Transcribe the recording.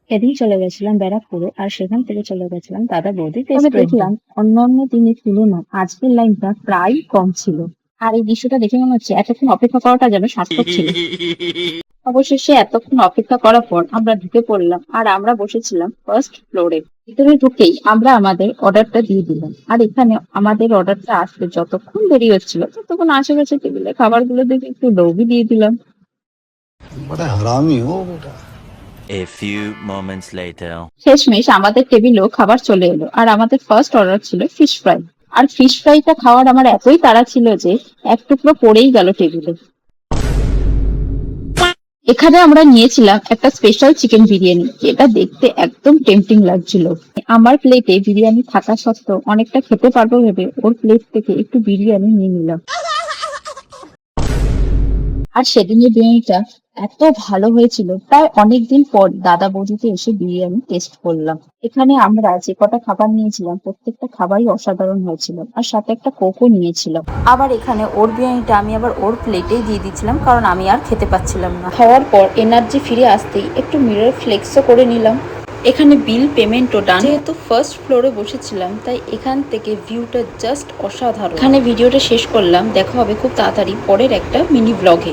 এদিন চলে গেছিলাম ব্যারাকপুরে, আর সেখান থেকে চলে গেছিলাম দাদা বৌদি তবে দেখলাম অন্যান্য দিনের তুলনায় আজকের লাইনটা প্রায় কম ছিল। আর এই দৃশ্যটা দেখে মনে হচ্ছে এতক্ষণ অপেক্ষা করাটা যেন সার্থক ছিল। অবশেষে এতক্ষণ অপেক্ষা করার পর আমরা ঢুকে পড়লাম, আর আমরা বসেছিলাম ফার্স্ট ফ্লোরে। ভিতরে ঢুকেই আমরা আমাদের অর্ডারটা দিয়ে দিলাম, আর এখানে আমাদের অর্ডারটা আসতে যতক্ষণ দেরি হচ্ছিল ততক্ষণ আশেপাশে টেবিলে খাবারগুলো দেখে একটু লোভই দিয়ে দিলাম। बड़ा हरामी हो बेटा। A few moments later. শেষমেশ আমাদের টেবিলেও খাবার চলে এলো, আর আমাদের ফার্স্ট অর্ডার ছিল ফিশ ফ্রাই। আর ফিশ ফ্রাইটা খাওয়ার আমার এতই তাড়া ছিল যে এক টুকরো পড়েই গেল টেবিলে। এখানে আমরা নিয়েছিলাম একটা স্পেশাল চিকেন বিরিয়ানি, যেটা দেখতে একদম টেম্পটিং লাগছিল। আমার প্লেটে বিরিয়ানি থাকা সত্ত্বেও অনেকটা খেতে পারবো ভেবে ওর প্লেট থেকে একটু বিরিয়ানি নিয়ে নিলাম। আর সেদিনের বিরিয়ানিটা এত ভালো হয়েছিল, প্রায় অনেকদিন পর দাদা বৌদিতে এসে বিরিয়ানি টেস্ট করলাম। এখানে আমরা যে কটা খাবার নিয়েছিলাম প্রত্যেকটা খাবারই অসাধারণ হয়েছিল, আর সাথে একটা কোকও নিয়েছিলাম। আবার এখানে ওর বিরিয়ানিটা আমি আবার ওর প্লেটেই দিয়ে দিচ্ছিলাম, কারণ আমি আর খেতে পাচ্ছিলাম না। খাওয়ার পর এনার্জি ফিরে আসতেই একটু মিরর ফ্লেক্সও করে নিলাম। এখানে বিল পেমেন্টও ডান। যেহেতু ফার্স্ট ফ্লোরে বসেছিলাম তাই এখান থেকে ভিউটা জাস্ট অসাধারণ। এখানে ভিডিওটা শেষ করলাম, দেখা হবে খুব তাড়াতাড়ি পরের একটা মিনি ব্লগে।